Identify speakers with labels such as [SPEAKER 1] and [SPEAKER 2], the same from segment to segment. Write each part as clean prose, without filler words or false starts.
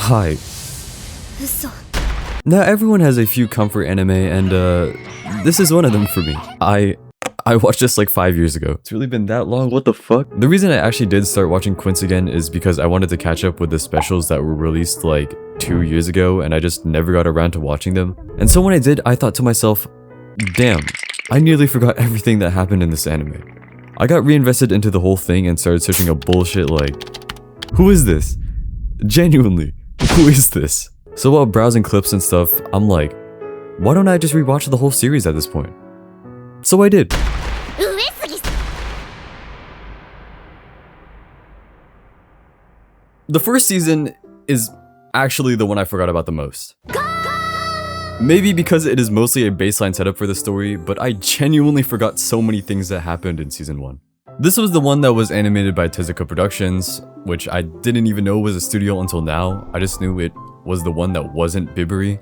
[SPEAKER 1] Hi. Now everyone has a few comfort anime and this is one of them for me. I watched this like 5 years ago. It's really been that long, what the fuck? The reason I actually did start watching Quince again is because I wanted to catch up with the specials that were released like 2 years ago and I just never got around to watching them. And so when I did, I thought to myself, damn, I nearly forgot everything that happened in this anime. I got reinvested into the whole thing and started searching up bullshit like, who is this? Genuinely, who is this? So while browsing clips and stuff, I'm like, why don't I just rewatch the whole series at this point? So I did. The first season is actually the one I forgot about the most. Maybe because it is mostly a baseline setup for the story, but I genuinely forgot so many things that happened in season 1. This was the one that was animated by Tezuka Productions, which I didn't even know was a studio until now. I just knew it was the one that wasn't Biberi.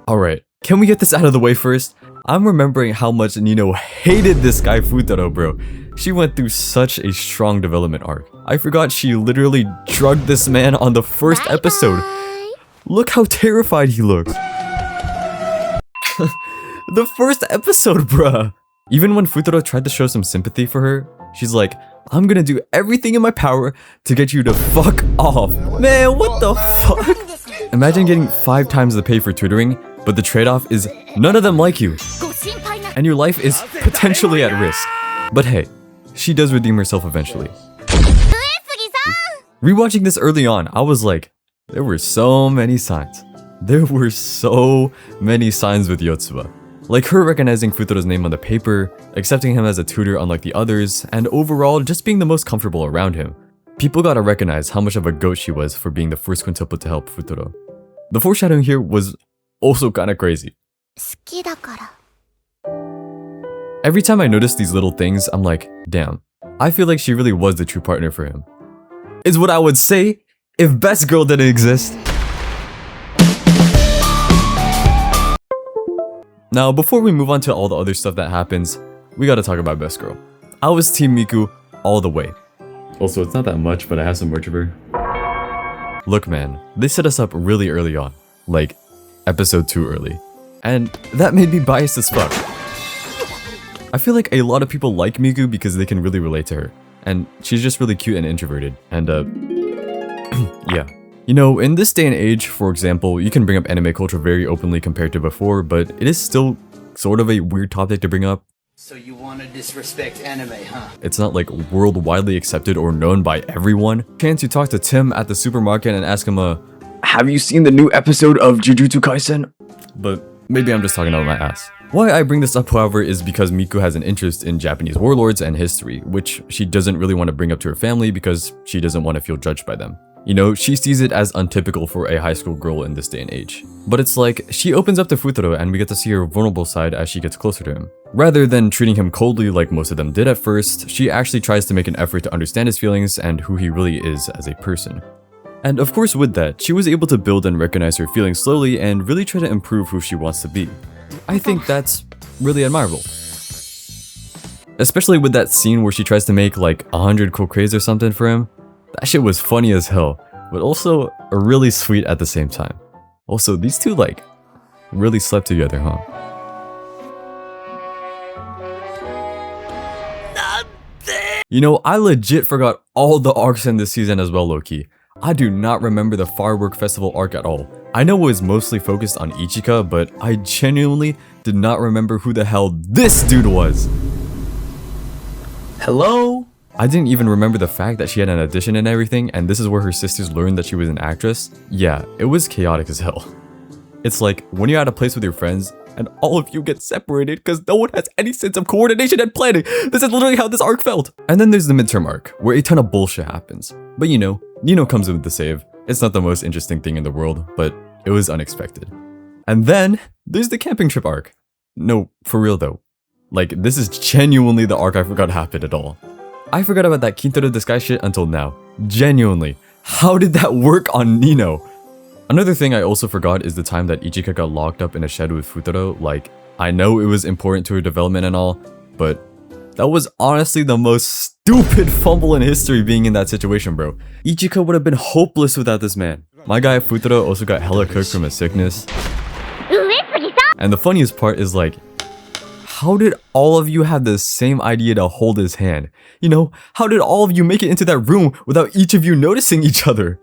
[SPEAKER 1] Alright, can we get this out of the way first? I'm remembering how much Nino hated this guy Futaro, bro. She went through such a strong development arc. I forgot she literally drugged this man on the first episode. Look how terrified he looks. The first episode, bruh. Even when Futaro tried to show some sympathy for her, she's like, I'm gonna do everything in my power to get you to fuck off. Man, what the fuck? Imagine getting 5 times the pay for tutoring, but the trade-off is none of them like you. And your life is potentially at risk. But hey, she does redeem herself eventually. Rewatching this early on, I was like, there were so many signs. There were so many signs with Yotsuba. Like her recognizing Futaro's name on the paper, accepting him as a tutor unlike the others, and overall just being the most comfortable around him. People gotta recognize how much of a goat she was for being the first quintuplet to help Futaro. The foreshadowing here was also kinda crazy. Every time I notice these little things, I'm like, damn, I feel like she really was the true partner for him. Is what I would say if Best Girl didn't exist. Now, before we move on to all the other stuff that happens, we gotta talk about Best Girl. I was Team Miku all the way. Also, it's not that much, but I have some merch of her. Look man, they set us up really early on. Like, episode 2 early. And that made me biased as fuck. I feel like a lot of people like Miku because they can really relate to her. And she's just really cute and introverted. And yeah. You know, in this day and age, for example, you can bring up anime culture very openly compared to before, but it is still sort of a weird topic to bring up.
[SPEAKER 2] So you want to disrespect anime, huh?
[SPEAKER 1] It's not like worldwide accepted or known by everyone. Chance you talk to Tim at the supermarket and ask him, have you seen the new episode of Jujutsu Kaisen? But maybe I'm just talking out of my ass. Why I bring this up, however, is because Miku has an interest in Japanese warlords and history, which she doesn't really want to bring up to her family because she doesn't want to feel judged by them. You know, she sees it as untypical for a high school girl in this day and age. But it's like, she opens up to Futaro and we get to see her vulnerable side as she gets closer to him. Rather than treating him coldly like most of them did at first, she actually tries to make an effort to understand his feelings and who he really is as a person. And of course with that, she was able to build and recognize her feelings slowly and really try to improve who she wants to be. I think that's really admirable. Especially with that scene where she tries to make like 100 kokueis or something for him. That shit was funny as hell, but also really sweet at the same time. Also, these two like really slept together, huh? You know, I legit forgot all the arcs in this season as well, lowkey. I do not remember the firework festival arc at all. I know it was mostly focused on Ichika, but I genuinely did not remember who the hell this dude was.
[SPEAKER 2] Hello?
[SPEAKER 1] I didn't even remember the fact that she had an audition and everything, and this is where her sisters learned that she was an actress. Yeah, it was chaotic as hell. It's like when you're at a place with your friends and all of you get separated because no one has any sense of coordination and planning. This is literally how this arc felt. And then there's the midterm arc, where a ton of bullshit happens. But you know, Nino comes in with the save. It's not the most interesting thing in the world, but it was unexpected. And then there's the camping trip arc. No, for real though. Like, this is genuinely the arc I forgot happened at all. I forgot about that Kintaro disguise shit until now. Genuinely. How did that work on Nino? Another thing I also forgot is the time that Ichika got locked up in a shed with Futaro. Like, I know it was important to her development and all, but that was honestly the most stupid fumble in history being in that situation, bro. Ichika would have been hopeless without this man. My guy Futaro also got hella cooked from a sickness. And the funniest part is like, how did all of you have the same idea to hold his hand? You know, how did all of you make it into that room without each of you noticing each other?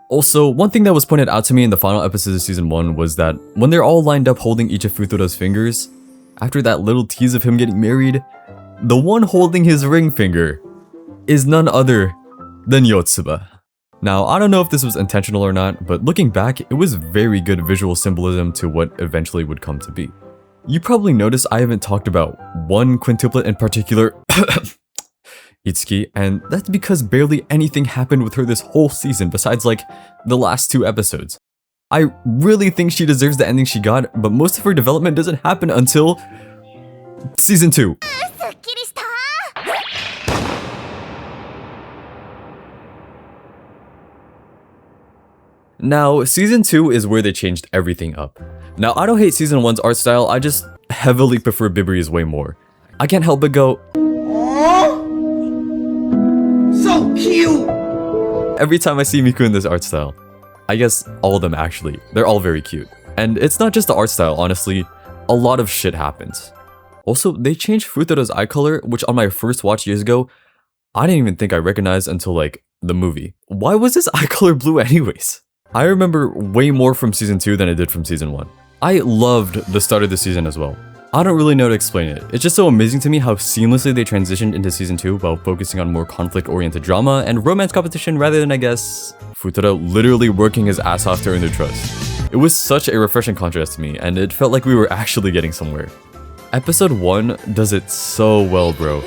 [SPEAKER 1] Also, one thing that was pointed out to me in the final episode of season 1 was that when they're all lined up holding each of Futaro's fingers, after that little tease of him getting married, the one holding his ring finger is none other than Yotsuba. Now, I don't know if this was intentional or not, but looking back, it was very good visual symbolism to what eventually would come to be. You probably noticed I haven't talked about one quintuplet in particular, Itsuki, and that's because barely anything happened with her this whole season besides like the last 2 episodes. I really think she deserves the ending she got, but most of her development doesn't happen until season 2. Now, season 2 is where they changed everything up. Now, I don't hate season 1's art style, I just heavily prefer Bibiri's way more. I can't help but go,
[SPEAKER 2] So cute!
[SPEAKER 1] every time I see Miku in this art style. I guess all of them actually, they're all very cute. And it's not just the art style, honestly, a lot of shit happens. Also, they changed Futaro's eye color, which on my first watch years ago, I didn't even think I recognized until like the movie. Why was his eye color blue anyways? I remember way more from season 2 than I did from season 1. I loved the start of the season as well. I don't really know how to explain it. It's just so amazing to me how seamlessly they transitioned into season 2 while focusing on more conflict-oriented drama and romance competition rather than, I guess, Futaro literally working his ass off to earn their trust. It was such a refreshing contrast to me, and it felt like we were actually getting somewhere. Episode 1 does it so well, bro.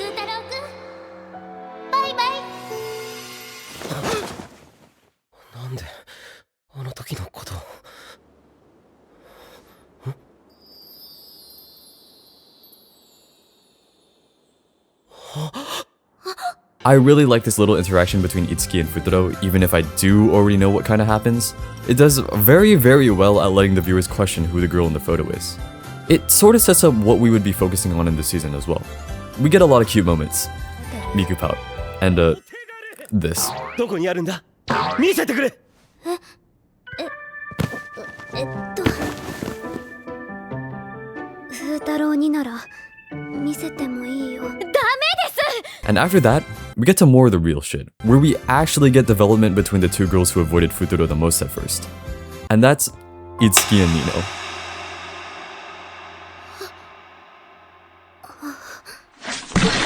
[SPEAKER 1] I really like this little interaction between Itsuki and Futaro, even if I do already know what kind of happens. It does very, very well at letting the viewers question who the girl in the photo is. It sort of sets up what we would be focusing on in this season as well. We get a lot of cute moments. Miku pout. And this. And after that, we get to more of the real shit, where we actually get development between the 2 girls who avoided Futaro the most at first. And that's Itsuki and Nino.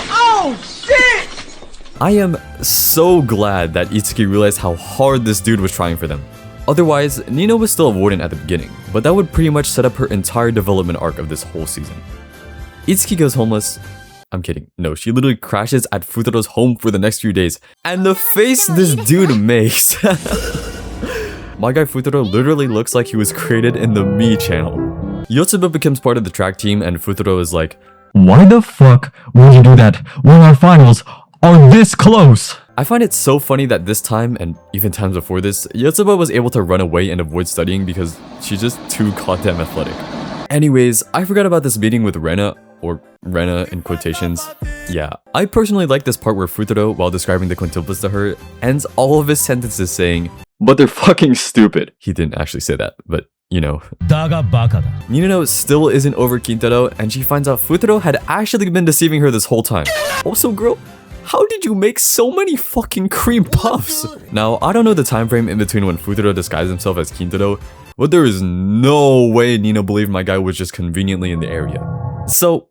[SPEAKER 2] Oh, shit!
[SPEAKER 1] I am so glad that Itsuki realized how hard this dude was trying for them. Otherwise, Nino was still avoidant at the beginning, but that would pretty much set up her entire development arc of this whole season. Itsuki goes homeless. I'm kidding. No, she literally crashes at Futaro's home for the next few days. And the face this dude makes. My guy Futaro literally looks like he was created in the Me channel. Yotsuba becomes part of the track team and Futaro is like, why the fuck would you do that when our finals are this close? I find it so funny that this time, and even times before this, Yotsuba was able to run away and avoid studying because she's just too goddamn athletic. Anyways, I forgot about this meeting with Rena, or Rena in quotations. Yeah, I personally like this part where Futaro, while describing the quintuplets to her, ends all of his sentences saying, but they're fucking stupid. He didn't actually say that, but you know. Nino still isn't over Quintaro, and she finds out Futaro had actually been deceiving her this whole time. Also, girl, how did you make so many fucking cream puffs? Now, I don't know the time frame in between when Futaro disguised himself as Quintaro, but there is no way Nino believed my guy was just conveniently in the area. So,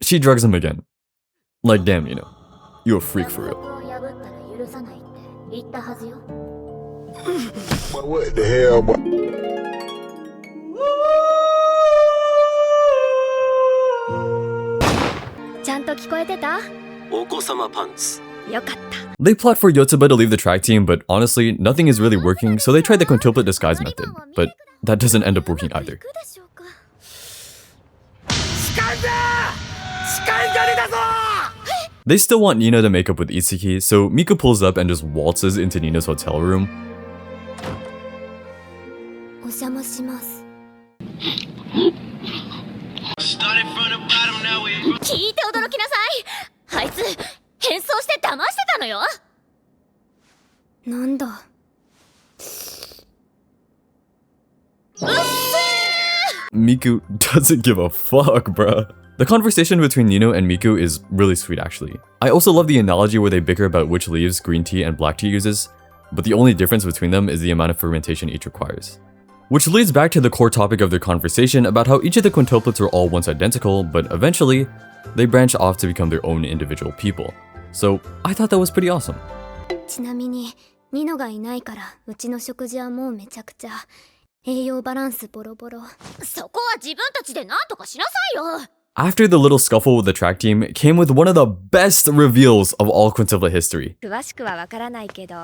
[SPEAKER 1] she drugs him again. Like, damn, Nino, you a freak for real.
[SPEAKER 3] What the hell, boy?
[SPEAKER 1] They plot for Yotsuba to leave the track team, but honestly, nothing is really working, so they tried the quintuplet disguise method, but that doesn't end up working either. They still want Nino to make up with Itsuki, so Miku pulls up and just waltzes into Nino's hotel room.
[SPEAKER 4] Started from the bottom, now we... 聞いて驚きなさい。あいつ変装して騙してたのよ。なんだ。
[SPEAKER 1] Miku doesn't give a fuck, bruh. The conversation between Nino and Miku is really sweet actually. I also love the analogy where they bicker about which leaves green tea and black tea uses, but the only difference between them is the amount of fermentation each requires. Which leads back to the core topic of their conversation about how each of the quintuplets were all once identical, but eventually, they branch off to become their own individual people. So I thought that was pretty awesome.
[SPEAKER 4] ちなみにニノがいないからうちの食事はもうめちゃくちゃ栄養バランスボロボロ。そこは自分たちで何とかしなさいよ。
[SPEAKER 1] After the little scuffle with the track team came with one of the best reveals of all quintuplet history.
[SPEAKER 3] 詳しくはわからないけど、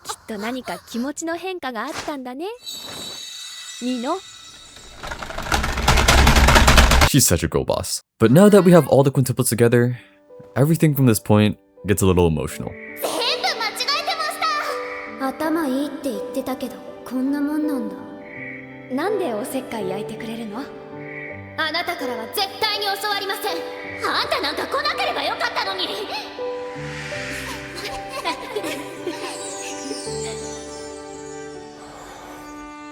[SPEAKER 3] きっと何か気持ちの変化があったんだね。ニノ。
[SPEAKER 1] She's such a girl boss. But now that we have all the quintuplets together, everything from this point gets a little emotional.
[SPEAKER 4] 全部間違えてました。頭いいって言ってたけどこんなもんなんだ。
[SPEAKER 3] なんでおせっかい焼いてくれるの？
[SPEAKER 4] あなたからは絶対に教わりません。あんたなんか来なければよかったのに。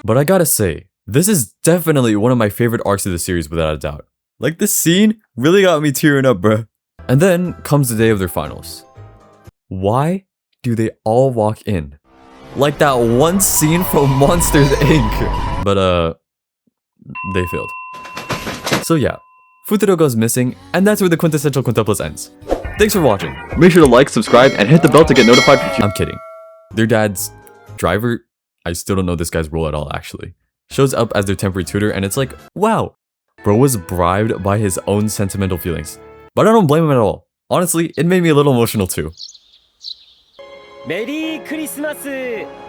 [SPEAKER 1] But I gotta say, this is definitely one of my favorite arcs of the series without a doubt. Like this scene really got me tearing up, bruh. And then comes the day of their finals. Why do they all walk in? Like that one scene from Monsters Inc. But they failed. So yeah, Futuro goes missing, and that's where the Quintessential Quintuplets ends. Thanks for watching. Make sure to like, subscribe, and hit the bell to get notified for future— I'm kidding. Their dad's driver, I still don't know this guy's role at all actually, shows up as their temporary tutor, and it's like, wow, bro was bribed by his own sentimental feelings. But I don't blame him at all. Honestly, it made me a little emotional too.
[SPEAKER 5] Merry Christmas!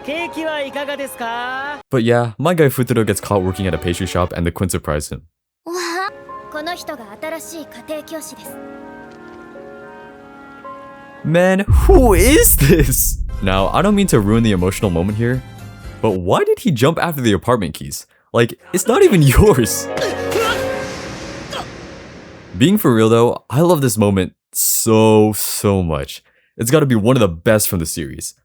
[SPEAKER 5] ケーキはいかがですか?
[SPEAKER 1] But yeah, my guy Futuro gets caught working at a pastry shop and the Quint surprise him.
[SPEAKER 4] わあ、この人が新しい家庭教師です。
[SPEAKER 1] Man, who is this? Now, I don't mean to ruin the emotional moment here, but why did he jump after the apartment keys? Like, it's not even yours. Being for real though, I love this moment so much. It's gotta be one of the best from the series.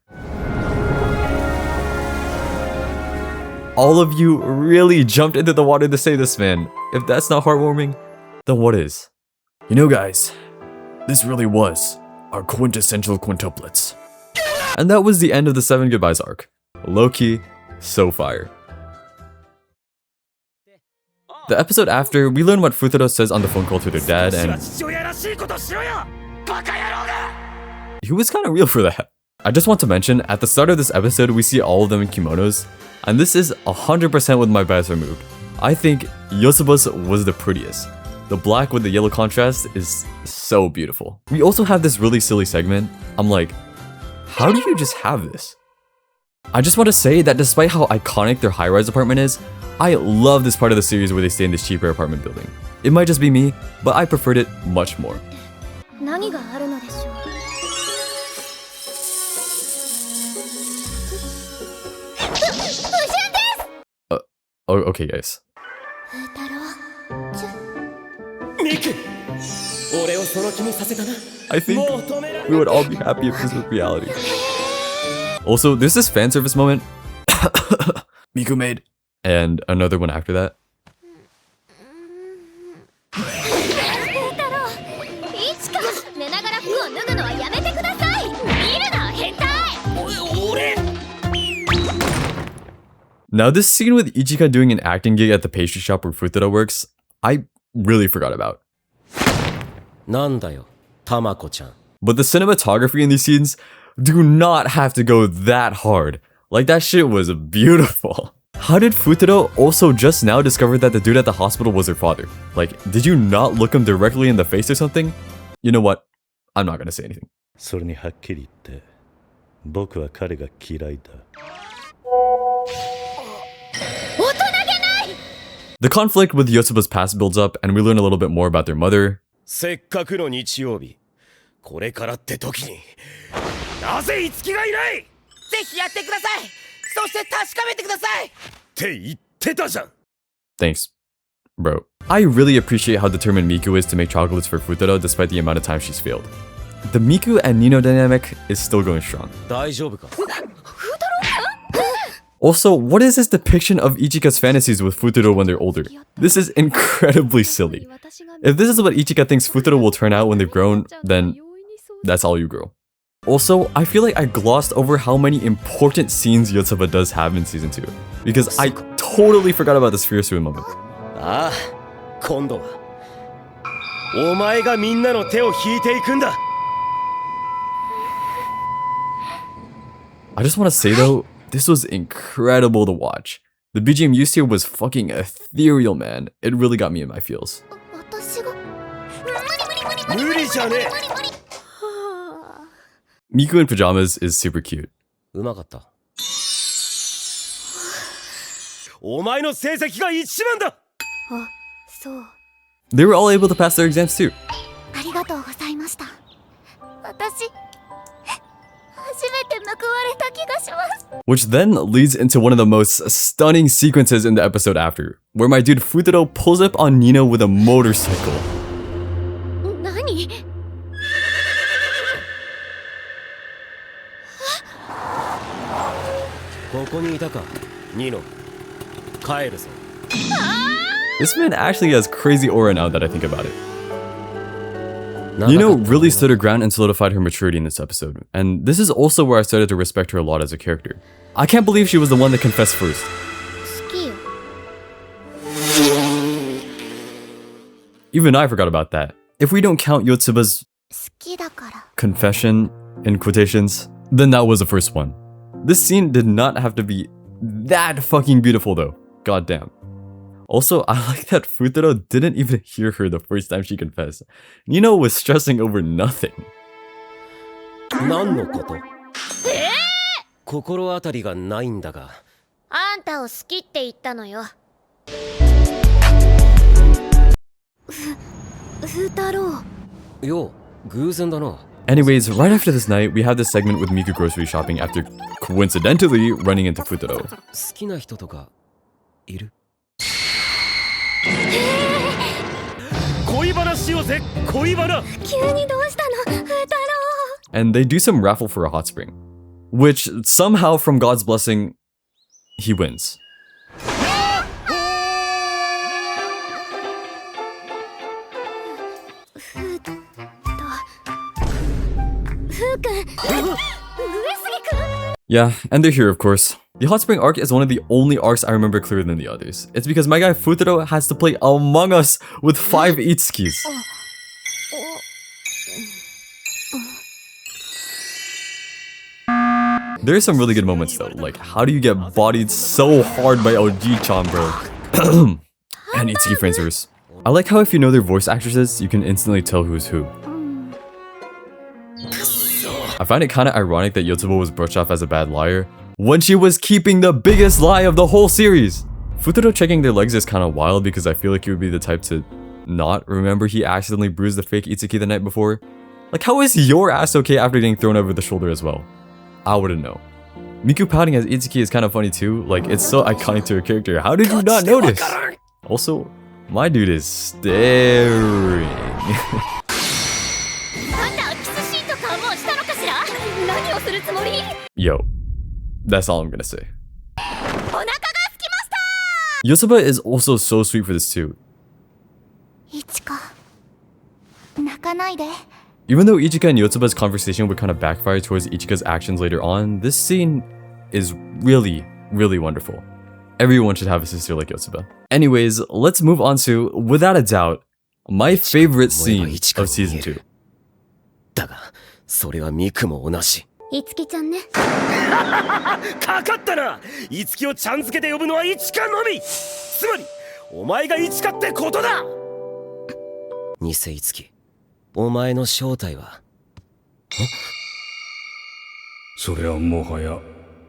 [SPEAKER 1] All of you really jumped into the water to save this man. If that's not heartwarming, then what is? You know guys, this really was our quintessential quintuplets. And that was the end of the 7 Goodbyes arc. Low-key, so fire. The episode after, we learn what Futuro says on the phone call to their dad, and he was kind of real for that. I just want to mention, at the start of this episode, we see all of them in kimonos, and this is 100% with my bias removed. I think Yosuba's was the prettiest. The black with the yellow contrast is so beautiful. We also have this really silly segment. I'm like, how do you just have this? I just want to say that despite how iconic their high-rise apartment is, I love this part of the series where they stay in this cheaper apartment building. It might just be me, but I preferred it much more.
[SPEAKER 4] 何があるのでしょう。
[SPEAKER 1] Oh, okay guys.
[SPEAKER 4] 太郎、
[SPEAKER 5] ミク、俺をその気にさせたな。
[SPEAKER 1] I think we would all be happy if this was reality. Also, there's this fan service moment. Miku made. And another one after that.
[SPEAKER 4] 太郎、いちか寝ながら服を脱ぐのはやめてください。見るな、変態。
[SPEAKER 5] 俺。
[SPEAKER 1] Now this scene with Ichika doing an acting gig at the pastry shop where Futuro works, I really forgot about.
[SPEAKER 5] なんだよ、たまこちゃん。
[SPEAKER 1] But the cinematography in these scenes do not have to go that hard. Like that shit was beautiful. How did Futuro also just now discover that the dude at the hospital was her father? Like, did you not look him directly in the face or something? You know what? I'm not gonna say anything.
[SPEAKER 6] それにはっきり言って、僕は彼が嫌いだ。
[SPEAKER 1] The conflict with Yosuba's past builds up, and we learn a little bit more about their mother.
[SPEAKER 5] せっかくの日曜日、これからって時に、なぜ五木がいない？ぜひやってください。そして確かめてください。って言ってたじゃん。
[SPEAKER 1] Thanks, bro. I really appreciate how determined Miku is to make chocolates for Futuro despite the amount of time she's failed. The Miku and Nino dynamic is still going strong.
[SPEAKER 5] 大丈夫か？
[SPEAKER 1] Also, what is this depiction of Ichika's fantasies with Futuro when they're older? This is incredibly silly. If this is what Ichika thinks Futuro will turn out when they've grown, then that's all you grow. Also, I feel like I glossed over how many important scenes Yotsuba does have in season 2, because I totally forgot about the Sphere Swim moment.
[SPEAKER 5] ああ、今度はお前がみんなの手を引いていくんだ。
[SPEAKER 1] I just want to say though, this was incredible to watch. The BGM used here was fucking ethereal, man. It really got me in my feels.
[SPEAKER 4] 私が
[SPEAKER 5] 無理じゃねえ。
[SPEAKER 1] Miku in pajamas is super cute.
[SPEAKER 5] うまかった。お前の成績が一番だ。
[SPEAKER 4] あ、そう。
[SPEAKER 1] They were all able to pass their exams too.
[SPEAKER 4] ありがとうございました。私、初めて報われた気がします。
[SPEAKER 1] Which then leads into one of the most stunning sequences in the episode after, where my dude Futuro pulls up on Nino with a motorcycle.
[SPEAKER 4] 何？
[SPEAKER 5] ここにいたか、ニノ。帰るぞ。
[SPEAKER 1] This man actually has crazy aura now that I think about it. Nino really stood her ground and solidified her maturity in this episode, and this is also where I started to respect her a lot as a character. I can't believe she was the one that confessed first.
[SPEAKER 4] 好きよ。
[SPEAKER 1] Even I forgot about that. If we don't count Yotsuba's
[SPEAKER 4] 好きだから。
[SPEAKER 1] confession, in quotations, then that was the first one. This scene did not have to be that fucking beautiful though. Goddamn. Also, I like that Futuro didn't even hear her the first time she confessed. Nino was stressing over nothing.
[SPEAKER 5] 何のこと？心当たりがないんだが。
[SPEAKER 4] あんたを好きって言ったのよ。太郎。
[SPEAKER 5] よう、偶然だな。
[SPEAKER 1] Anyways, right after this night, we have this segment with Miku grocery shopping after coincidentally running into Futuro.
[SPEAKER 5] 好きな人とかいる？恋バナしようぜ、恋バナ。
[SPEAKER 4] 急にどうしたの、太郎。
[SPEAKER 1] And they do some raffle for a hot spring, which somehow from God's blessing, he wins.
[SPEAKER 4] ふうくん、上杉くん。
[SPEAKER 1] Yeah, and they're here of course. The hot spring arc is one of the only arcs I remember clearer than the others. It's because my guy Futuro has to play Among Us with 5 Itsukis. There are some really good moments though, like how do you get bodied so hard by OG-chan, bro? And Itsuki fan service. I like how if you know their voice actresses, you can instantly tell who's who. I find it kinda ironic that Yotsuba was brushed off as a bad liar when she was keeping the biggest lie of the whole series. Futuro checking their legs is kinda wild because I feel like he would be the type to not remember he accidentally bruised the fake Itsuki the night before. Like, how is your ass okay after getting thrown over the shoulder as well? I wouldn't know. Miku pouting as Itsuki is kind of funny too. Like, it's so iconic to her character. How did you not notice? Also, my dude is staring. Yo, that's all I'm gonna say. Yotsuba is also so sweet for this too. Even though Ichika and Yotsuba's conversation would kind of backfire towards Ichika's actions later on, this scene is really, really wonderful. Everyone should have a sister like Yotsuba. Anyways, let's move on to, without a doubt, my favorite scene of season 2.
[SPEAKER 5] だが、それはミクも同じ。
[SPEAKER 4] いつきちゃんね。
[SPEAKER 5] かかったな。いつきをちゃん付けで呼ぶのはイチカのみ。つまり、お前がイチカってことだ。偽いつき、お前の正体は？
[SPEAKER 6] それはもはや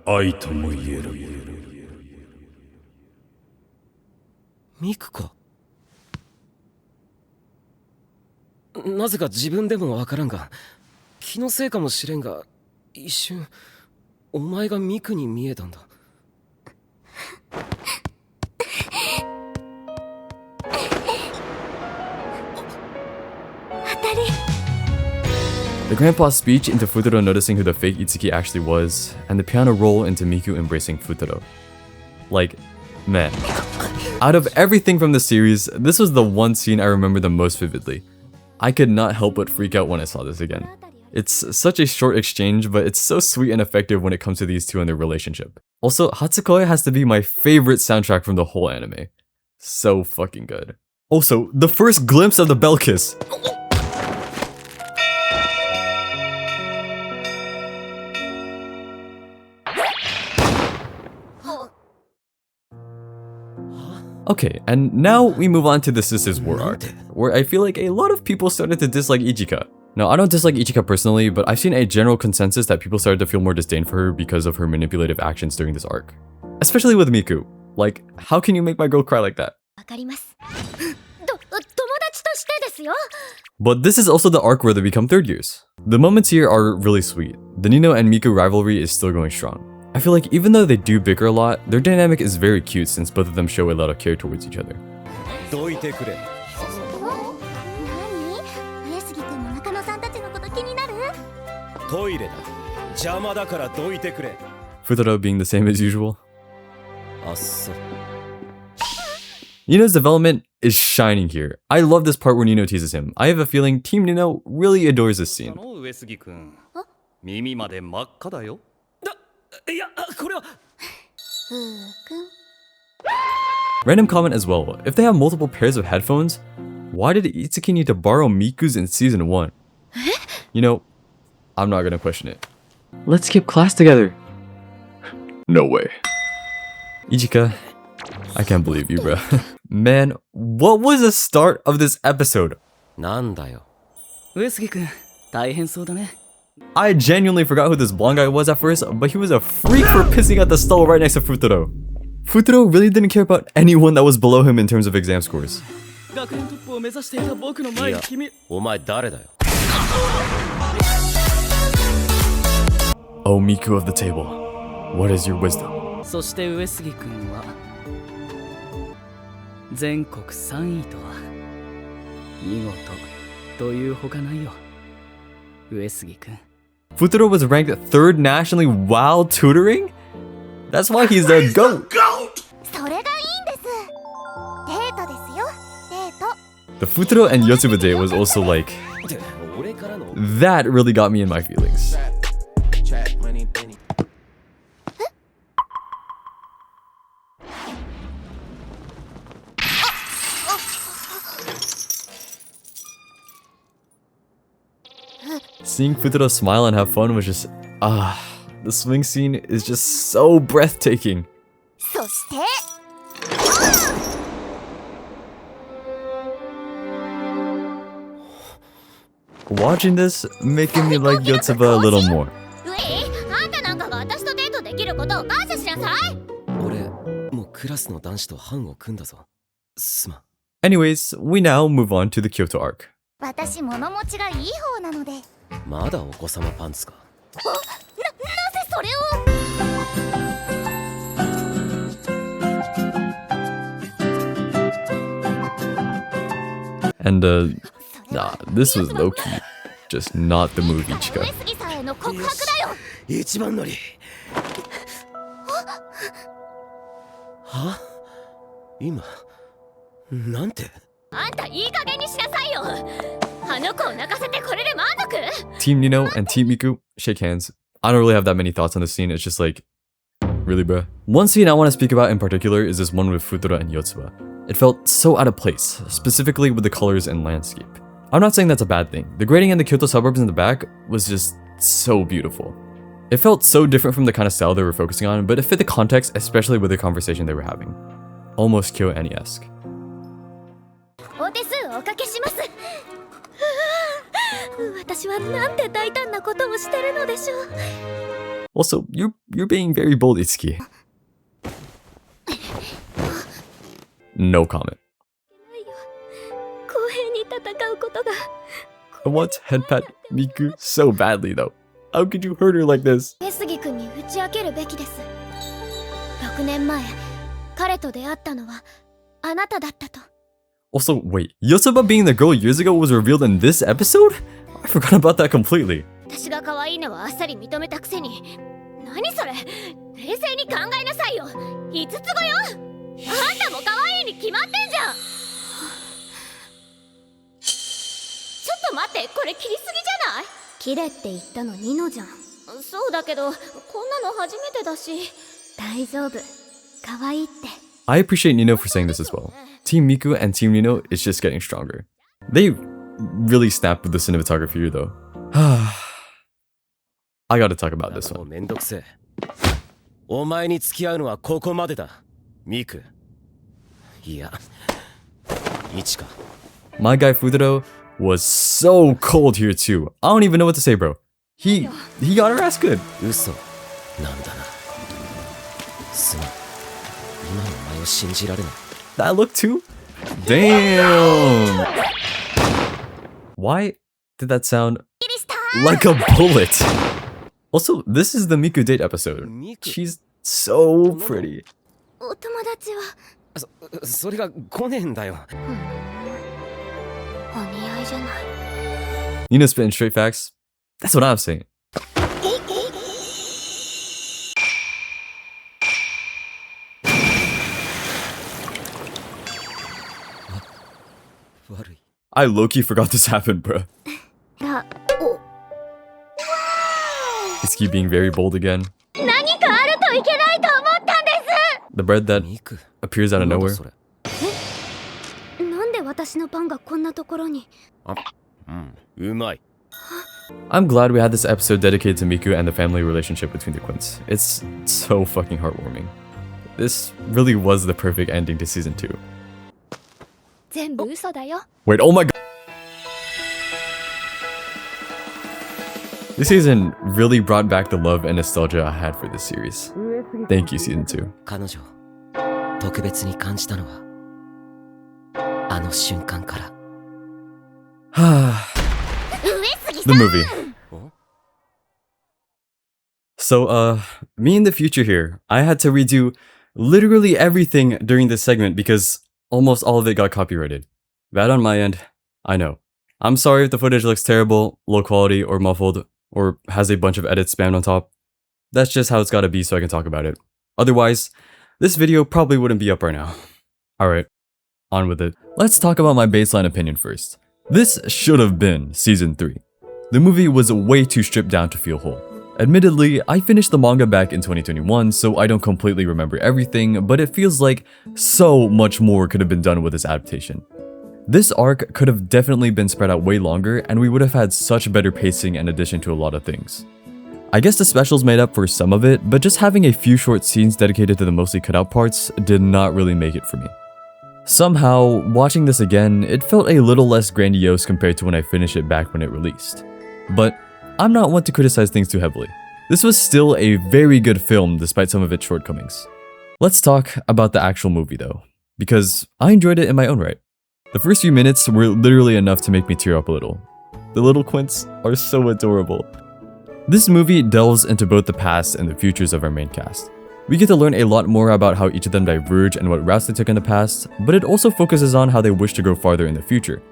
[SPEAKER 6] 愛とも言える。
[SPEAKER 5] ミクか。なぜか自分でもわからんが、気のせいかもしれんが、一瞬お前がミクに見えたんだ。
[SPEAKER 4] 当たり。
[SPEAKER 1] The grandpa's speech into Futuro noticing who the fake Itsuki actually was, and the piano roll into Miku embracing Futuro. Like, man. Out of everything from the series, this was the one scene I remember the most vividly. I could not help but freak out when I saw this again. It's such a short exchange, but it's so sweet and effective when it comes to these two and their relationship. Also, Hatsukoi has to be my favorite soundtrack from the whole anime. So fucking good. Also, the first glimpse of the bell kiss. Okay, and now we move on to the Sisters War arc, where I feel like a lot of people started to dislike Ichika. Now, I don't dislike Ichika personally, but I've seen a general consensus that people started to feel more disdain for her because of her manipulative actions during this arc. Especially with Miku. Like, how can you make my girl cry like that?
[SPEAKER 4] わかります。友達としてですよ。
[SPEAKER 1] But this is also the arc where they become third years. The moments here are really sweet. The Nino and Miku rivalry is still going strong. I feel like even though they do bicker a lot, their dynamic is very cute since both of them show a lot of care towards each other.
[SPEAKER 5] どいてくれ。
[SPEAKER 4] 何？上杉君も中野さんたちのこと気になる？
[SPEAKER 5] トイレだ。邪魔だからどいてくれ。
[SPEAKER 1] Futuro being the same as usual.
[SPEAKER 5] あっそう。
[SPEAKER 1] Nino's development is shining here. I love this part where Nino teases him. I have a feeling Team Nino really adores this scene.
[SPEAKER 7] 上杉君。耳まで真っ赤だよ。
[SPEAKER 5] いや、これは。
[SPEAKER 4] ふうくん。
[SPEAKER 1] Random comment as well. If they have multiple pairs of headphones, why did Itsuki need to borrow Miku's in season 1? You know, I'm not gonna question it. Let's skip class together. No way. Ichika, I can't believe you, bro. Man, what was the start of this episode?
[SPEAKER 5] なんだよ。
[SPEAKER 7] 上杉君、大変そうだね。
[SPEAKER 1] I genuinely forgot who this blonde guy was at first, but he was a freak for pissing at the stall right next to Futuro. Futuro really didn't care about anyone that was below him in terms of exam scores.
[SPEAKER 7] 学年トップを目指していた僕の前に君。
[SPEAKER 5] お前誰だよ。
[SPEAKER 1] Oh, Miku of the table, what is your wisdom?
[SPEAKER 7] そして上杉君は全国3位とは見事というほかないよ。上杉君。
[SPEAKER 1] Futuro was ranked 3rd nationally while tutoring? That's why he's the GOAT!
[SPEAKER 4] それがいいんです。デートですよ。デート。
[SPEAKER 1] The Futuro and Yotsuba date was also like...
[SPEAKER 5] 俺からの。
[SPEAKER 1] That really got me in my feelings. Seeing Futuro smile and have fun was just... the swing scene is just so breathtaking.
[SPEAKER 4] そして。
[SPEAKER 1] Watching this, making me like Yotsuba a little more.
[SPEAKER 4] うい、あんたなんかが私とデートできることを感謝しなさい。
[SPEAKER 5] 俺、もうクラスの男子と班を組んだぞ。すまん。
[SPEAKER 1] Anyways, we now move on to the Kyoto arc.
[SPEAKER 4] 私物持ちがいい方なので。
[SPEAKER 5] まだお子様パンツか。
[SPEAKER 4] なぜそれを。
[SPEAKER 1] And nah, this was low-key, just not the movie Chika.
[SPEAKER 4] 上杉さんへの告白だよ。
[SPEAKER 5] 一番乗り。は？今、なんて？
[SPEAKER 4] あんたいい加減にしなさいよ。あの子を泣かせてこれで満足？
[SPEAKER 1] Team Nino and Team Miku, shake hands. I don't really have that many thoughts on this scene, it's just like, really bruh? One scene I want to speak about in particular is this one with Futuro and Yotsuba. It felt so out of place, specifically with the colors and landscape. I'm not saying that's a bad thing. The grading in the Kyoto suburbs in the back was just so beautiful. It felt so different from the kind of style they were focusing on, but it fit the context, especially with the conversation they were having. Almost KyoAni-esque.
[SPEAKER 4] お手数おかけします。私はなんて大胆なことをしてるのでしょう。
[SPEAKER 1] Also, you're being very bold, Itsuki. No comment.
[SPEAKER 4] 公平に戦うことが。
[SPEAKER 1] I want to headpat Miku so badly though. How could you hurt her like this?
[SPEAKER 4] 上杉君に打ち明けるべきです。6年前、彼と出会ったのはあなただったと。
[SPEAKER 1] Also, wait, Yotsuba being the girl years ago was revealed in this episode? I forgot about that completely.
[SPEAKER 4] 私が可愛いのはあっさり認めたくせに、何それ、冷静に考えなさいよ。5つ子よ。あんたも可愛いに決まってんじゃん。ちょっと待って、これ切りすぎじゃない？切れって言ったのニノじゃん。そうだけど、こんなの初めてだし。大丈夫、可愛いって。
[SPEAKER 1] I appreciate Nino for saying this as well. Team Miku and Team Nino is just getting stronger. They really snapped with the cinematography here though. I gotta talk about this one.
[SPEAKER 5] めんどくせえ。お前に付き合うのはここまでだ、ミク。いや、一か。
[SPEAKER 1] My guy Futaro was so cold here too. I don't even know what to say, bro. He got her ass good.
[SPEAKER 5] 嘘なんだな。すまん。今のお前を信じられない。
[SPEAKER 1] That look too? Damn. Why did that sound like a bullet? Also, this is the Miku date episode. She's so pretty.
[SPEAKER 4] お友達は
[SPEAKER 5] それが来ねえんだよ。
[SPEAKER 4] お似合いじゃない。
[SPEAKER 1] Nina spitting straight facts. That's what I'm saying. I low-key forgot this happened, bruh.
[SPEAKER 4] ら、お。
[SPEAKER 1] Is he being very bold again?
[SPEAKER 4] 何かあるといけないと思ったんで
[SPEAKER 1] The bread that appears out of nowhere.
[SPEAKER 5] それ。
[SPEAKER 4] す。なんで私のパンがこんなところに。
[SPEAKER 5] うまい。
[SPEAKER 1] I'm glad we had this episode dedicated to Miku and the family relationship between the Quints. It's so fucking heartwarming. This really was the perfect ending to season 2.
[SPEAKER 3] 全部嘘だよ。
[SPEAKER 1] Wait, oh my god! This season really brought back the love and nostalgia I had for this series. Thank you, season 2.
[SPEAKER 5] 彼女特別に感じたのはあの瞬間から。
[SPEAKER 1] The movie. So, me in the future here, I had to redo literally everything during this segment because almost all of it got copyrighted. Bad on my end, I know. I'm sorry if the footage looks terrible, low quality, or muffled, or has a bunch of edits spammed on top. That's just how it's gotta be so I can talk about it. Otherwise, this video probably wouldn't be up right now. Alright, on with it. Let's talk about my baseline opinion first. This should have been Season 3. The movie was way too stripped down to feel whole. Admittedly, I finished the manga back in 2021, so I don't completely remember everything, but it feels like so much more could have been done with this adaptation. This arc could have definitely been spread out way longer, and we would have had such better pacing in addition to a lot of things. I guess the specials made up for some of it, but just having a few short scenes dedicated to the mostly cut out parts did not really make it for me. Somehow, watching this again, it felt a little less grandiose compared to when I finished it back when it released. But I'm not one to criticize things too heavily. This was still a very good film despite some of its shortcomings. Let's talk about the actual movie though, because I enjoyed it in my own right. The first few minutes were literally enough to make me tear up a little. The little Quints are so adorable. This movie delves into both the past and the futures of our main cast. We get to learn a lot more about how each of them diverge and what routes they took in the past, but it also focuses on how they wish to go farther in the future,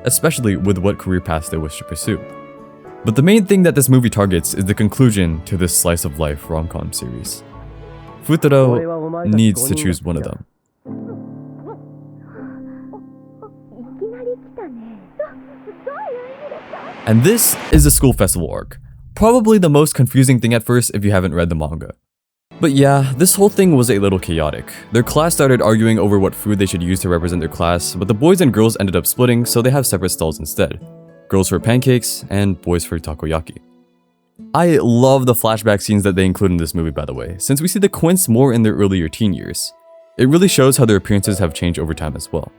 [SPEAKER 1] especially with what career paths they wish to pursue. But the main thing that this movie targets is the conclusion to this slice of life rom-com series. Futaro needs to choose one of them. And this is the school festival arc. Probably the most confusing thing at first if you haven't read the manga. But yeah, this whole thing was a little chaotic. Their class started arguing over what food they should use to represent their class, but the boys and girls ended up splitting, so they have separate stalls instead. Girls for pancakes, and boys for takoyaki. I love the flashback scenes that they include in this movie, by the way, since we see the Quints more in their earlier teen years. It really shows how their appearances have changed over time as well.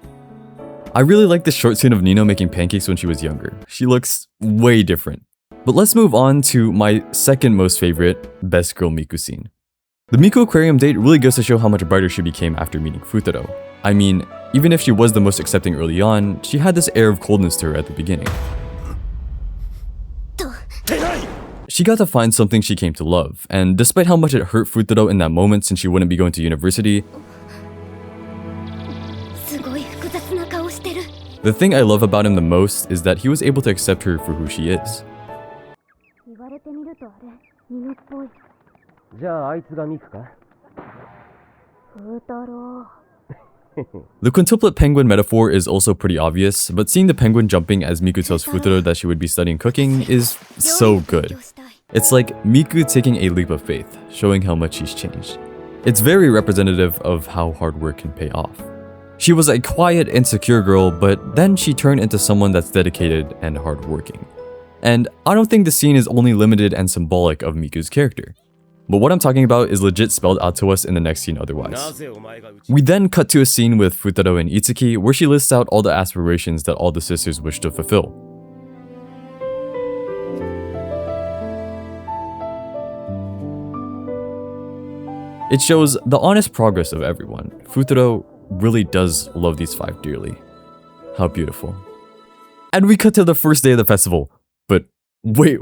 [SPEAKER 1] I really like this short scene of Nino making pancakes when she was younger. She looks way different. But let's move on to my second most favorite, best girl Miku scene. The Miku aquarium date really goes to show how much brighter she became after meeting Futaro. I mean, even if she was the most accepting early on, she had this air of coldness to her at the beginning. She got to find something she came to love, and despite how much it hurt Futaro in that moment since she wouldn't be going to university, The thing I love about him the most is that he was able to accept her for who she is.
[SPEAKER 4] 言われてみるとあれニノっぽい
[SPEAKER 5] じゃああいつがミクか
[SPEAKER 4] 風太郎
[SPEAKER 1] The quintuplet penguin metaphor is also pretty obvious, but seeing the penguin jumping as Miku tells Futaro that she would be studying cooking is so good. It's like Miku taking a leap of faith, showing how much she's changed. It's very representative of how hard work can pay off. She was a quiet, insecure girl, but then she turned into someone that's dedicated and hardworking. And I don't think the scene is only limited and symbolic of Miku's character. But what I'm talking about is legit spelled out to us in the next scene otherwise. We then cut to a scene with Futaro and Itsuki where she lists out all the aspirations that all the sisters wish to fulfill. It shows the honest progress of everyone. Futaro really does love these 5 dearly. How beautiful. And we cut to the first day of the festival. But wait.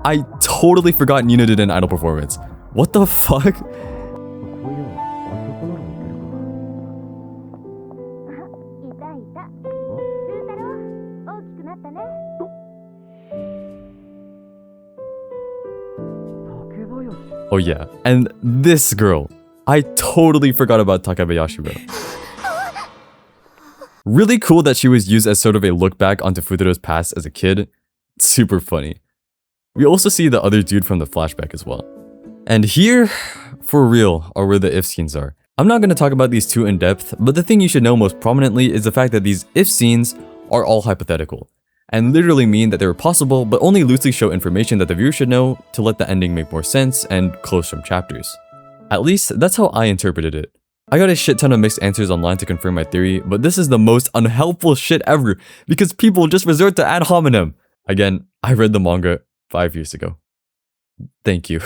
[SPEAKER 1] I totally forgot Nina did an idol performance. What the fuck?
[SPEAKER 4] いたいた風太郎大きくなったね
[SPEAKER 1] Oh yeah, and this girl. I totally forgot about Takabayashi, bro. Really cool that she was used as sort of a look back onto Futaro's past as a kid. Super funny. We also see the other dude from the flashback as well. And here, for real, are where the if scenes are. I'm not going to talk about these too in depth, but the thing you should know most prominently is the fact that these if scenes are all hypothetical, and literally mean that they were possible, but only loosely show information that the viewer should know to let the ending make more sense and close some chapters. At least, that's how I interpreted it. I got a shit ton of mixed answers online to confirm my theory, but this is the most unhelpful shit ever, because people just resort to ad hominem. Again, I read the manga 5 years ago. Thank you.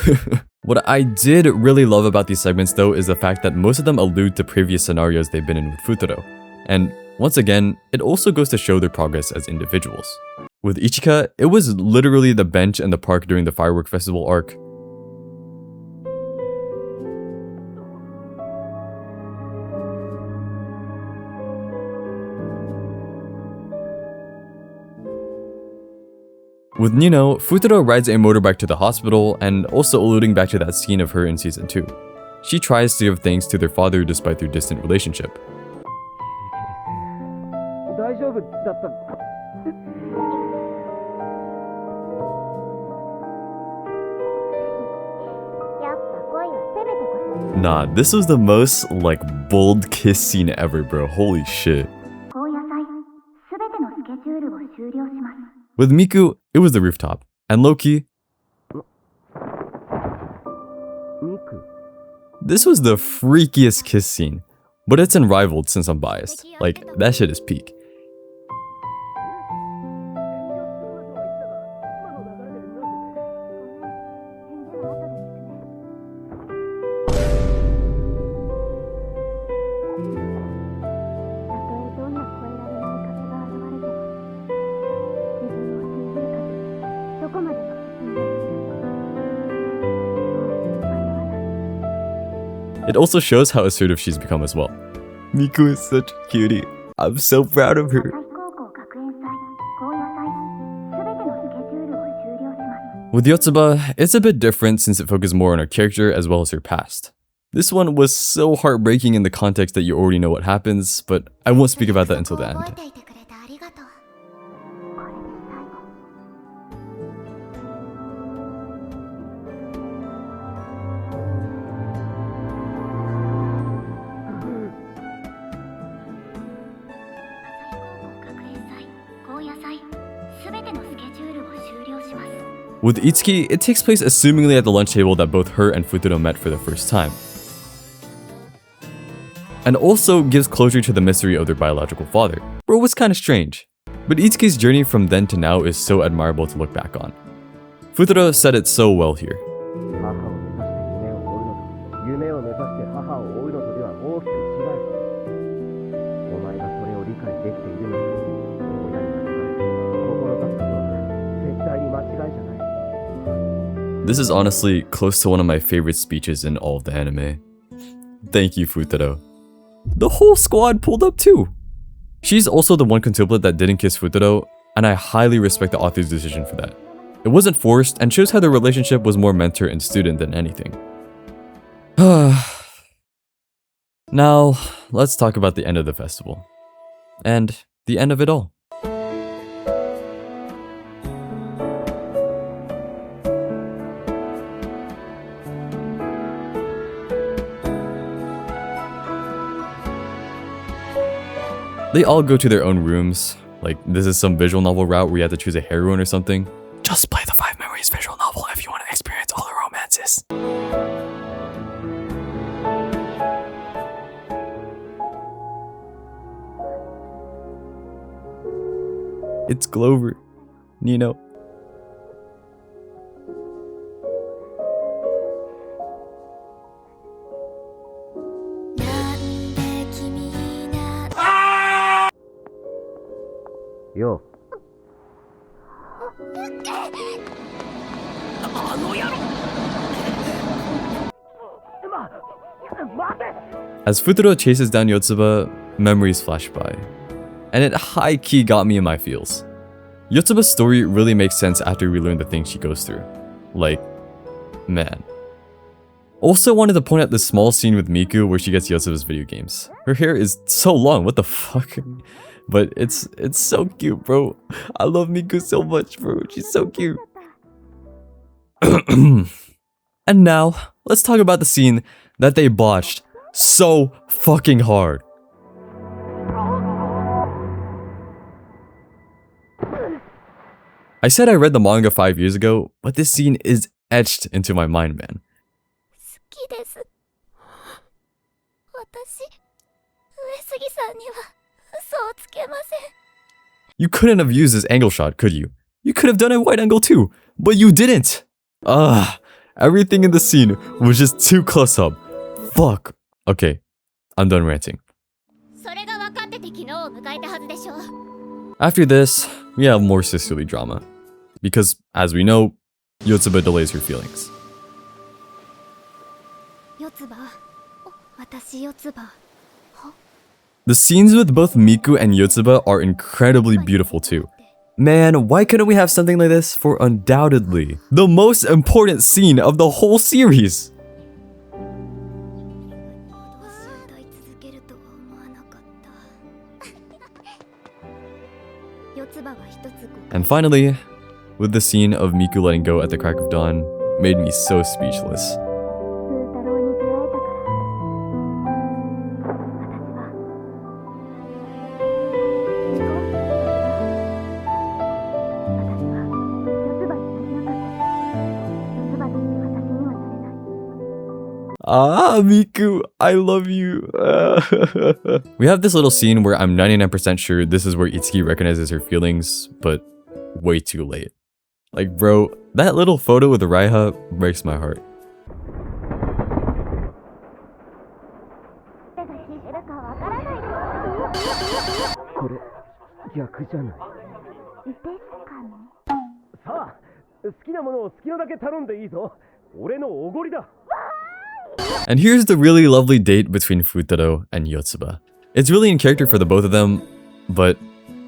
[SPEAKER 1] What I did really love about these segments though is the fact that most of them allude to previous scenarios they've been in with Futaro. And once again, it also goes to show their progress as individuals. With Ichika, it was literally the bench and the park during the firework festival arc. With Nino, Futaro rides a motorbike to the hospital and also alluding back to that scene of her in season 2. She tries to give thanks to their father despite their distant relationship.
[SPEAKER 5] 大丈夫だった
[SPEAKER 4] やっぱ恋は攻めてこそ
[SPEAKER 1] Nah, this was the most, like, bold kiss scene ever, bro. Holy shit.
[SPEAKER 4] 高野菜すべてのスケジュールを終了します
[SPEAKER 1] With Miku, it was the rooftop. And lowkey,
[SPEAKER 5] ミク
[SPEAKER 1] this was the freakiest kiss scene. But it's unrivaled since I'm biased. Like, that shit is peak. It also shows how assertive she's become as well. Miku is such a cutie. I'm so proud of her.
[SPEAKER 4] 高校学園祭高野祭すべてのスケジュールを終了します
[SPEAKER 1] With Yotsuba, it's a bit different since it focuses more on her character as well as her past. This one was so heartbreaking in the context that you already know what happens, but I won't speak about that until the end.
[SPEAKER 4] 覚えていてくれてありがとうこれで最後
[SPEAKER 1] With Itsuki, it takes place assumingly at the lunch table that both her and Futaro met for the first time. And also gives closure to the mystery of their biological father, where it was kinda strange. But Itsuki's journey from then to now is so admirable to look back on. Futaro said it so well here.
[SPEAKER 5] 夢を目指して母を追うのとでは大きく違うお前がそれを理解できているのに親になって志すことは絶対に間違いじゃない
[SPEAKER 1] This is honestly close to one of my favorite speeches in all of the anime. Thank you, Futaro. The whole squad pulled up too. She's also the one quintuplet that didn't kiss Futaro, and I highly respect the author's decision for that. It wasn't forced and shows how the relationship was more mentor and student than anything. Now, let's talk about the end of the festival. And the end of it all. They all go to their own rooms. Like, this is some visual novel route where you have to choose a heroine or something. Just play the 5 Memories visual novel if you want to experience all the romances. It's Clover. Nino.
[SPEAKER 5] Yo.
[SPEAKER 1] As Futaro chases down Yotsuba, memories flash by. And it high-key got me in my feels. Yotsuba's story really makes sense after we learn the things she goes through. Like, man. Also wanted to point out this small scene with Miku where she gets Yotsuba's video games. Her hair is so long, what the fuck? But it's so cute, bro. I love Miku so much, bro. She's so cute. And now, let's talk about the scene that they botched so fucking hard. I said I read the manga 5 years ago, but this scene is etched into my mind, man.
[SPEAKER 4] 好きです。私、上杉さんには嘘をつけません。
[SPEAKER 1] You couldn't have used this angle shot, could you? You could have done a wide angle too, but you didn't! Everything in the scene was just too close up. Fuck. Okay, I'm done ranting.
[SPEAKER 4] それが分かってて昨日を迎えたはずでしょ。
[SPEAKER 1] After this, we have more sisterly drama. Because, as we know, Yotsuba delays her feelings.
[SPEAKER 4] 四つ葉、私四つ葉。
[SPEAKER 1] The scenes with both Miku and Yotsuba are incredibly beautiful too. Man, why couldn't we have something like this for undoubtedly the most important scene of the whole series?
[SPEAKER 4] 歌い続けるとは思わなかった。四つ葉は一つ誤解。
[SPEAKER 1] And finally, with the scene of Miku letting go at the crack of dawn, made me so speechless.
[SPEAKER 4] 風太郎に出会えたから。
[SPEAKER 1] Ah, Miku, I love you. We have this little scene where I'm 99% sure this is where Itsuki recognizes her feelings, but way too late. Like, bro, that little photo with Raiha breaks my heart.
[SPEAKER 5] これ逆じゃない。
[SPEAKER 4] ですかね。
[SPEAKER 5] さあ、好きなものを好きなだけ頼んでいいぞ。俺のおごりだ。
[SPEAKER 1] And here's the really lovely date between Futaro and Yotsuba. It's really in character for the both of them, but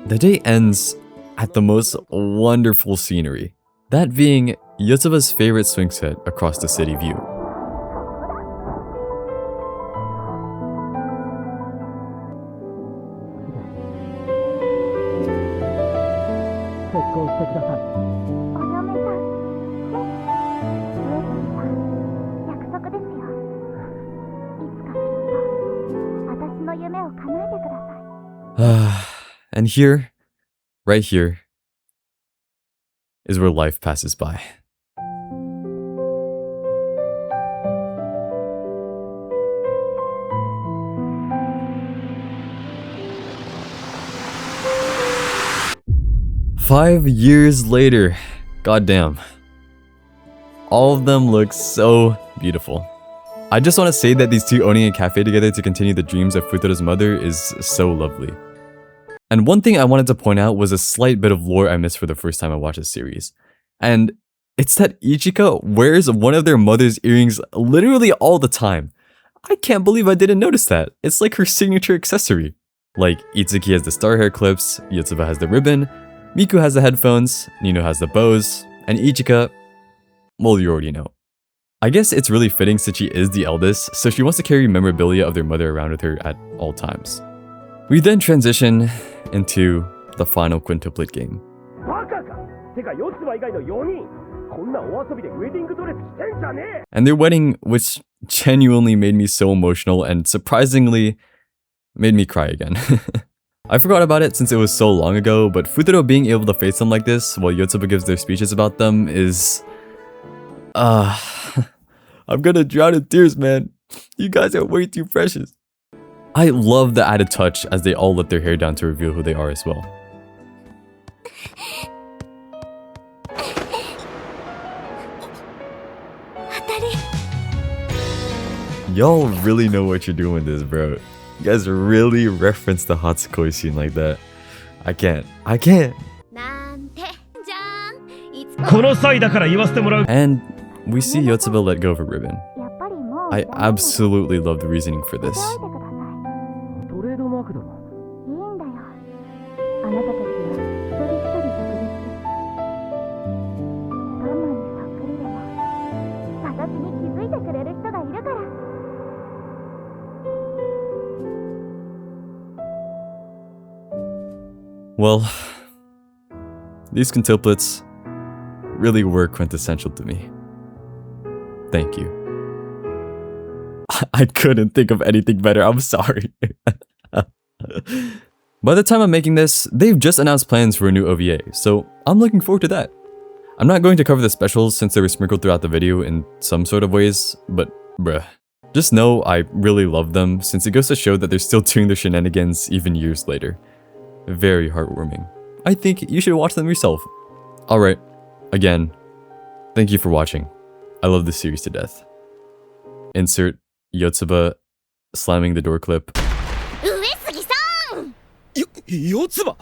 [SPEAKER 1] the date ends at the most wonderful scenery. That being Yotsuba's favorite swing set across the city view. And here, right here, is where life passes by. Five years later, goddamn. All of them look so beautiful. I just want to say that these two owning a cafe together to continue the dreams of Futaro's mother is so lovely. And one thing I wanted to point out was a slight bit of lore I missed for the first time I watched this series. And it's that Ichika wears one of their mother's earrings literally all the time. I can't believe I didn't notice that. It's like her signature accessory. Like, Itsuki has the star hair clips, Yotsuba has the ribbon, Miku has the headphones, Nino has the bows, and Ichika, well, you already know. I guess it's really fitting since she is the eldest, so she wants to carry memorabilia of their mother around with her at all times. We then transition into the final quintuplet game.
[SPEAKER 5] バカかてか四つ葉以外の4人こんなお遊びでウェディングドレス着てんじゃねえ
[SPEAKER 1] And their wedding, which genuinely made me so emotional and surprisingly made me cry again. I forgot about it since it was so long ago, but Futaro being able to face them like this while Yotsuba gives their speeches about them is... I'm gonna drown in tears, man. You guys are way too precious. I love the added touch as they all let their hair down to reveal who they are as well. Y'all really know what you're doing with this, bro. You guys really reference the Hatsukoi scene like that. I can't.
[SPEAKER 4] なんてじゃんいつ
[SPEAKER 5] この際だから言わせてもらう
[SPEAKER 1] And we see Yotsuba let go of her ribbon.
[SPEAKER 4] やっぱりもう
[SPEAKER 1] I absolutely love the reasoning for this.
[SPEAKER 5] トレードマークだろ
[SPEAKER 4] いいんだよあなたたちは一人一人特別どんなにそっくりでも私に気づいてくれる人がいるから
[SPEAKER 1] Well, these quintuplets really were quintessential to me. Thank you. I couldn't think of anything better, I'm sorry. By the time I'm making this, they've just announced plans for a new OVA, so I'm looking forward to that. I'm not going to cover the specials since they were sprinkled throughout the video in some sort of ways, but bruh. Just know I really love them since it goes to show that they're still doing their shenanigans even years later. Very heartwarming. I think you should watch them yourself. Alright, again, thank you for watching. I love this series to death. Insert Yotsuba slamming the door clip.
[SPEAKER 4] 上杉さん
[SPEAKER 5] 四つ葉